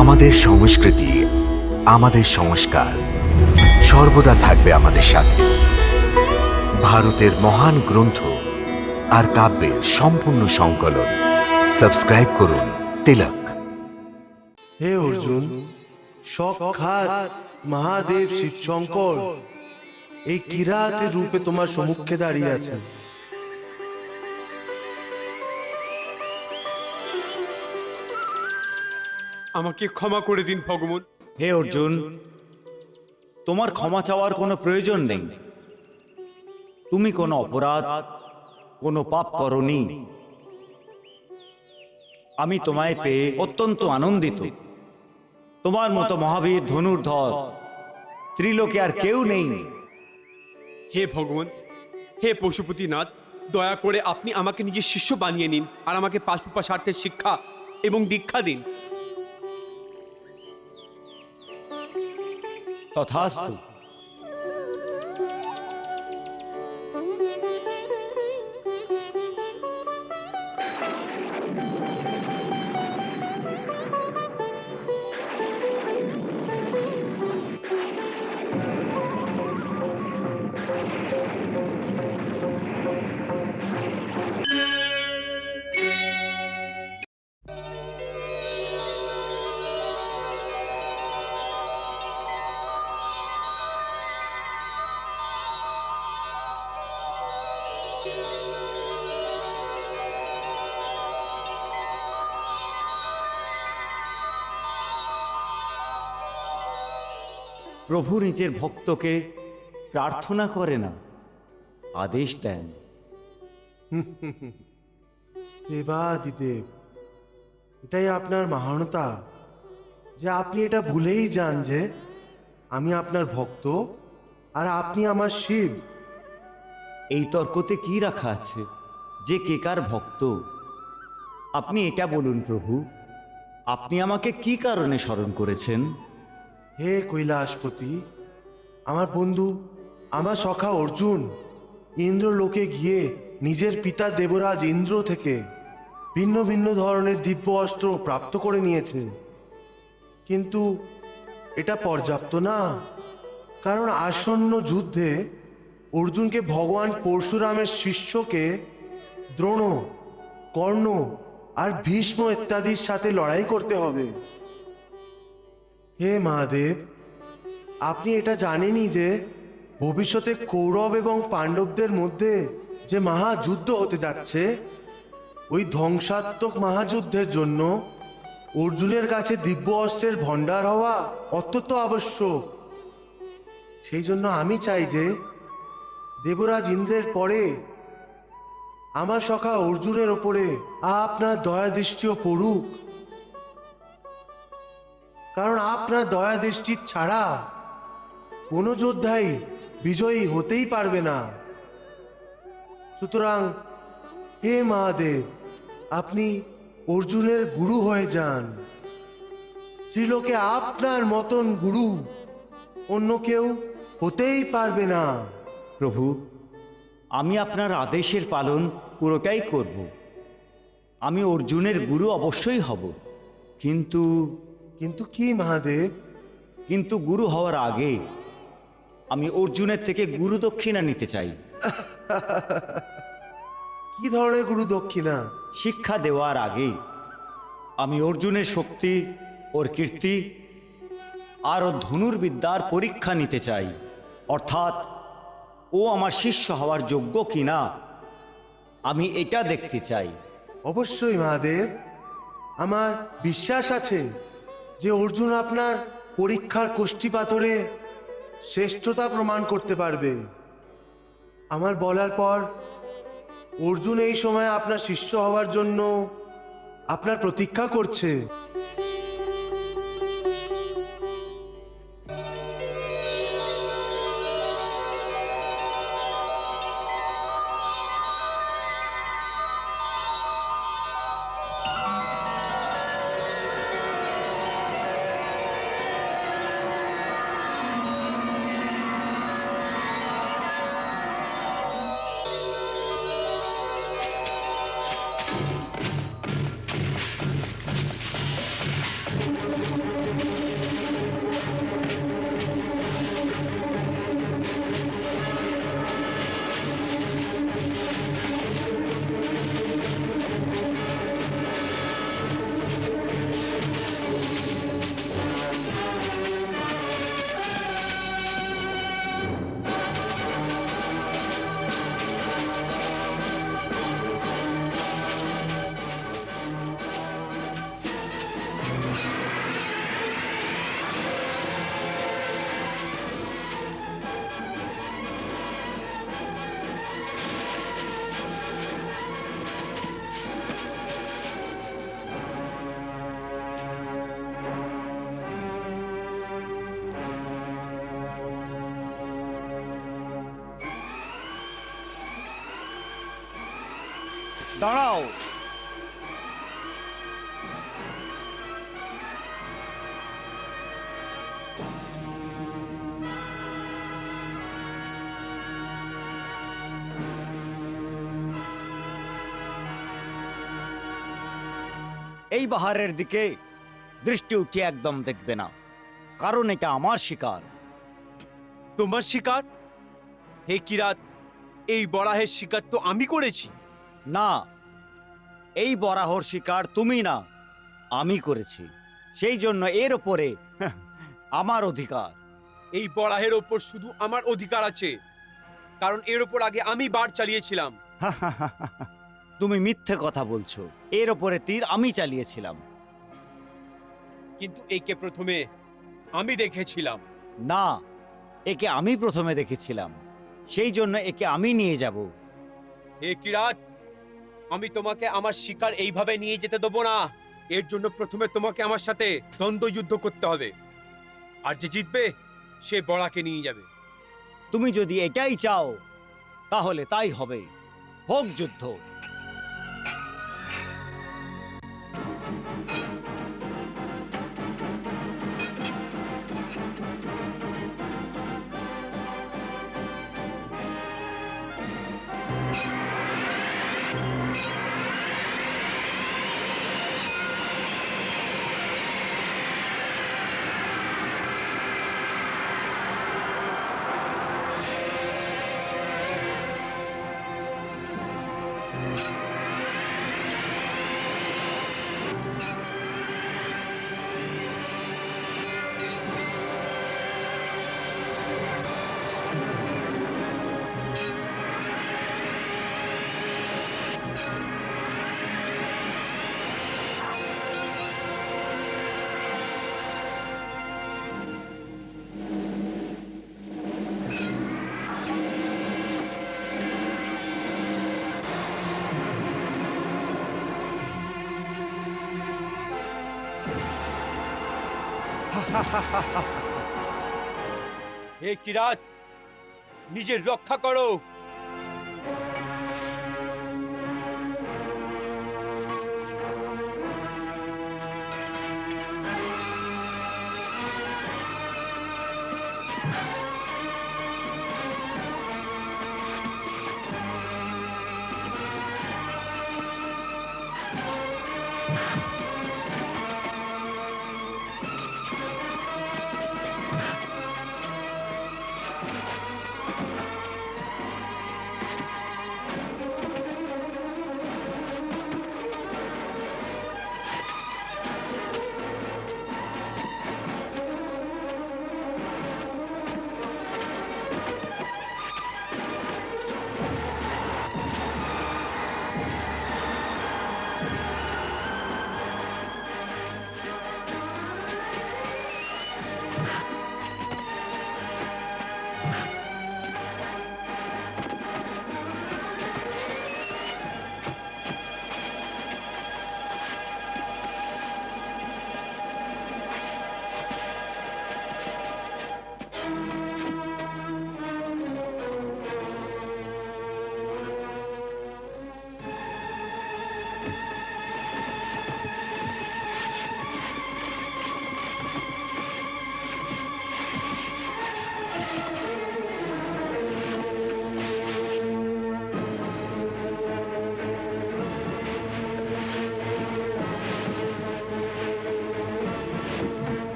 আমাদের সংস্কৃতি, আমাদের সংস্কার সর্বদা থাকবে আমাদের সাথে। ভারতের মহান গ্রন্থ আর কাব্যের সম্পূর্ণ সংকলন। সাবস্ক্রাইব করুন তিলক। হে অর্জুন, সাক্ষাৎ মহাদেব শিবশঙ্কর এই কিরাতের রূপে তোমার সম্মুখে দাঁড়িয়ে আছেন। আমাকে ক্ষমা করে দিন ভগবান। হে অর্জুন, তোমার ক্ষমা চাওয়ার কোনো প্রয়োজন নেই। তুমি কোনো অপরাধ, কোনো পাপ করনি। আমি তোমায় পেয়ে অত্যন্ত আনন্দিত। তোমার মতো মহাবীর ধনুর্ধর ত্রিলোকে আর কেউ নেই। হে ভগবান, হে পশুপতিনাথ, দয়া করে আপনি আমাকে নিজের শিষ্য বানিয়ে নিন আর আমাকে পাশুপাশার্থের শিক্ষা এবং দীক্ষা দিন। তথাস্তু। প্রভু নিজের ভক্তকে প্রার্থনা করে না, আদেশ দেন। দেবাদিদেব, এটাই আপনার মহানতা যে আপনি এটা ভুলেই যান যে আমি আপনার ভক্ত আর আপনি আমার শিব। এই তর্কতে কি রাখা আছে যে কে কার ভক্ত? আপনি এটা বলুন প্রভু, আপনি আমাকে কি কারণে স্মরণ করেছেন? হে কৈলাসপতি, আমার বন্ধু, আমার সখা অর্জুন ইন্দ্রলোকে গিয়ে নিজের পিতা দেবরাজ ইন্দ্র থেকে ভিন্ন ভিন্ন ধরনের দিব্য অস্ত্র প্রাপ্ত করে নিয়েছে। কিন্তু এটা পর্যাপ্ত না, কারণ আসন্ন যুদ্ধে অর্জুনকে ভগবান পরশুরামের শিষ্যকে দ্রোণ, কর্ণ আর ভীষ্ম ইত্যাদির সাথে লড়াই করতে হবে। হে মহাদেব, আপনি এটা জানেনই যে ভবিষ্যতে কৌরব এবং পাণ্ডবদের মধ্যে যে মহাযুদ্ধ হতে যাচ্ছে, ওই ধ্বংসাত্মক মহাযুদ্ধের জন্য অর্জুনের কাছে দিব্য অস্ত্রের ভণ্ডার হওয়া অত্যন্ত আবশ্যক। সেই জন্য আমি চাই যে দেবরাজ ইন্দ্রের পরে আমার সখা অর্জুনের ওপরে আপনার দয়া দৃষ্টিও পড়ুক, কারণ আপনার দয়া দৃষ্টি ছাড়া কোনো যোদ্ধাই বিজয়ী হতেই পারবে না। সুতরাং হে মহাদেব, আপনি অর্জুনের গুরু হয়ে যান। ত্রিলোকে আপনার মতন গুরু অন্য কেউ হতেই পারবে না। প্রভু, আমি আপনার আদেশের পালন পুরোটাই করব। আমি অর্জুনের গুরু অবশ্যই হব, কিন্তু কিন্তু কি মহাদেব? কিন্তু গুরু হওয়ার আগে আমি অর্জুনের থেকে গুরু দক্ষিণা নিতে চাই। কি ধরনের গুরু দক্ষিণা? শিক্ষা দেওয়ার আগে আমি অর্জুনের শক্তি, ওর কীর্তি আর ওর ধনুর্বিদ্যার পরীক্ষা নিতে চাই। অর্থাৎ ও আমার শিষ্য হওয়ার যোগ্য কিনা আমি এটা দেখতে চাই। অবশ্যই মহাদেব, আমার বিশ্বাস আছে যে অর্জুন আপনার পরীক্ষার কষ্টি পাথরে শ্রেষ্ঠতা প্রমাণ করতে পারবে। আমার বলার পর অর্জুন এই সময় আপনার শিষ্য হওয়ার জন্য আপনার প্রতীক্ষা করছে। দাঁড়াও। এই পাহাড়ের দিকে দৃষ্টি উঠিয়ে একদম দেখবে না, কারণ এটা আমার শিকার। তোমার শিকার? হে কিরাত, এই বরাহের শিকার তো আমি করেছি। না, এই বরাহর শিকার তুমি না, আমি করেছি। সেই জন্য এর ওপরে আমার অধিকার। এই বরাহের ওপর শুধু আমার অধিকার আছে, কারণ এর ওপর আগে আমি বার চালিয়েছিলাম। তুমি মিথ্যে কথা বলছো। এর ওপরে তীর আমি চালিয়েছিলাম। কিন্তু একে প্রথমে আমি দেখেছিলাম। না, একে আমি প্রথমে দেখেছিলাম, সেই জন্য একে আমি নিয়ে যাব। হে কিরাত, আমি তোমাকে আমার শিকার এইভাবে নিয়ে যেতে দেবো না। এর জন্য প্রথমে তোমাকে আমার সাথে দ্বন্দ্ব যুদ্ধ করতে হবে, আর যে জিতবে সে বড়াকে নিয়ে যাবে। তুমি যদি এটাই চাও তাহলে তাই হবে। হোক যুদ্ধ। হে কিরাত, নিজের রক্ষা করো।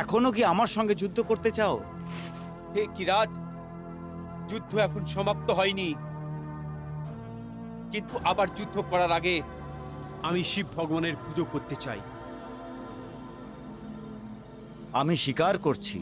এখনো কি আমার সঙ্গে যুদ্ধ করতে চাও? হে কিরাত, যুদ্ধ এখন সমাপ্ত হয়নি, কিন্তু আবার যুদ্ধ করার আগে আমি শিব ভগবানের পুজো করতে চাই। আমি স্বীকার করছি,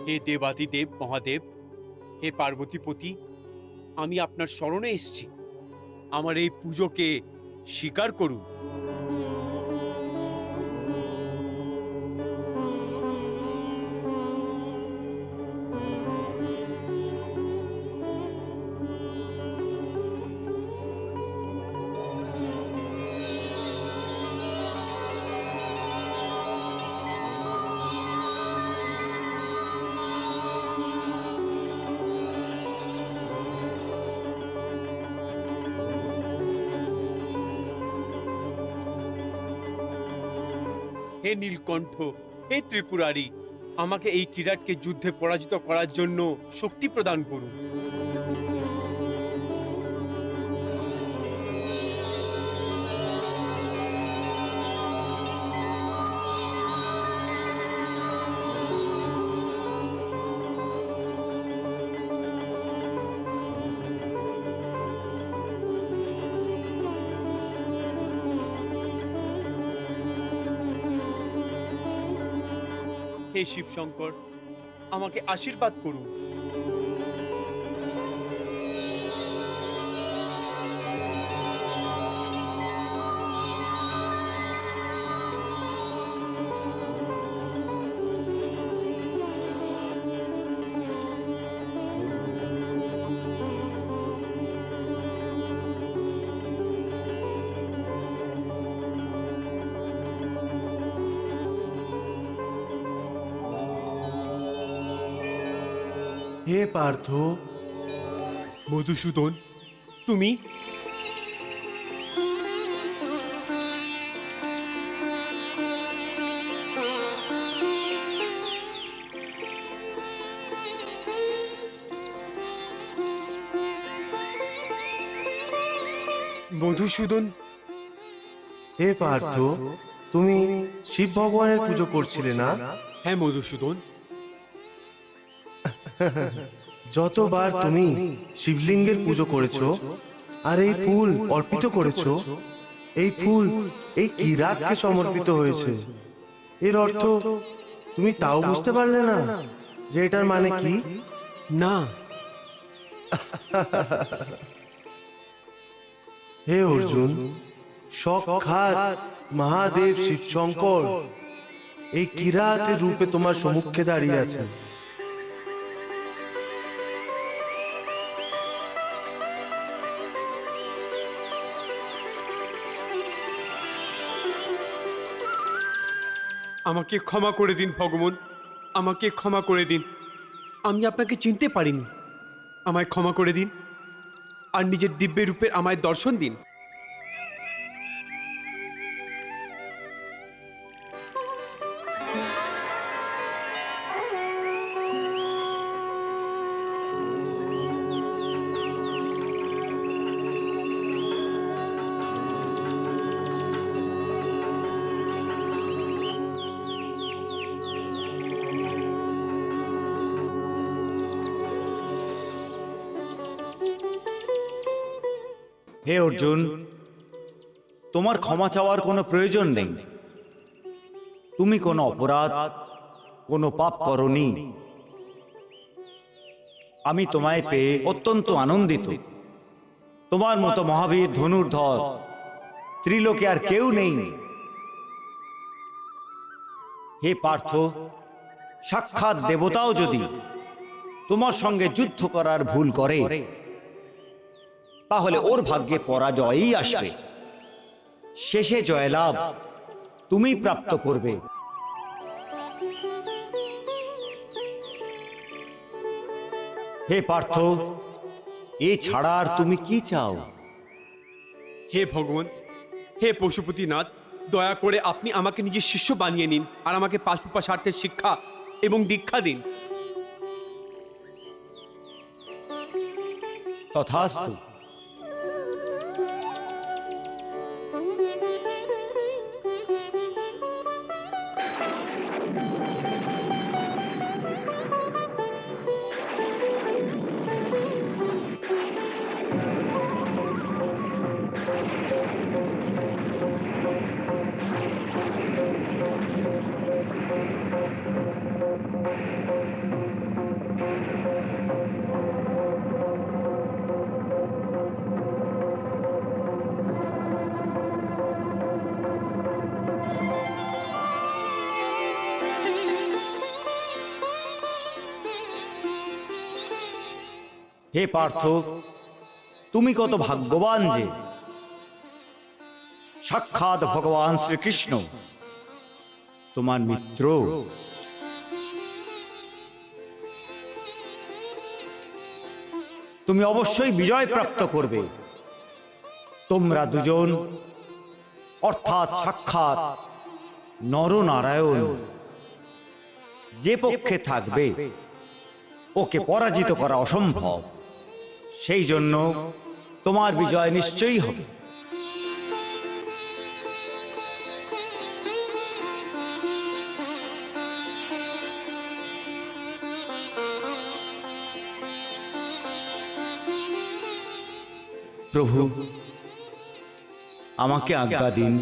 হে দেবাদিদেব মহাদেব, হে পার্বতীপতি, আমি আপনার শরণে এসেছি। আমার এই পুজোকে স্বীকার করুন। হে নীলকণ্ঠ, হে ত্রিপুরারি, আমাকে এই কিরাটকে যুদ্ধে পরাজিত করার জন্য শক্তি প্রদান করুন। হে শিবশঙ্কর, আমাকে আশীর্বাদ করুন। হে পার্থ, মধুসূদন, তুমি? মধুসূদন, হে পার্থ, তুমি শিব ভগবানের পুজো করছিলে না? হ্যাঁ মধুসূদন। যতবার তুমি শিবলিঙ্গের পুজো করেছো আর এই ফুল অর্পিত করেছো, এই ফুল এই কিরাতকে সমর্পিত হয়েছে। এর অর্থ তুমি তাও বুঝতে পারলে না যে এটার মানে কি? না। হে অর্জুন, সাক্ষাৎ মহাদেব শিবশঙ্কর এই কিরাতের রূপে তোমার সম্মুখে দাঁড়িয়ে আছে। আমাকে ক্ষমা করে দিন ভগবান, আমাকে ক্ষমা করে দিন। আমি আপনাকে চিনতে পারিনি, আমায় ক্ষমা করে দিন আর নিজের দিব্য রূপের আমায় দর্শন দিন। হে অর্জুন, তোমার ক্ষমা চাওয়ার কোনো প্রয়োজন নেই। তুমি কোনো অপরাধ, কোনো পাপ করনি। আমি তোমায় পেয়ে অত্যন্ত আনন্দিত। তোমার মতো মহাবীর ধনুর্ধর ত্রিলোকে আর কেউ নেই। হে পার্থ, সাক্ষাৎ দেবতাও যদি তোমার সঙ্গে যুদ্ধ করার ভুল করে, তাহলে ওর ভাগ্যে পরাজয়ই আসবে। শেষে জয়লাভ তুমি প্রাপ্ত করবে। হে পার্থ, এ ছাড়া আর তুমি কি চাও? হে ভগবান, হে পশুপতিনাথ, দয়া করে আপনি আমাকে নিজের শিষ্য বানিয়ে নিন আর আমাকে পাশুপাশার্থের শিক্ষা এবং দীক্ষা দিন। তথাস্তু। হে পার্থ, তুমি কত ভাগ্যবান যে সাক্ষাৎ ভগবান শ্রীকৃষ্ণ তোমার মিত্র। তুমি অবশ্যই বিজয় প্রাপ্ত করবে। তোমরা দুজন অর্থাৎ সাক্ষাৎ নরনারায়ণ যে পক্ষে থাকবে ওকে পরাজিত করা অসম্ভব। সেই জন্য তোমার বিজয় নিশ্চয়ই হবে। প্রভু, আমাকে আজ্ঞা দিন।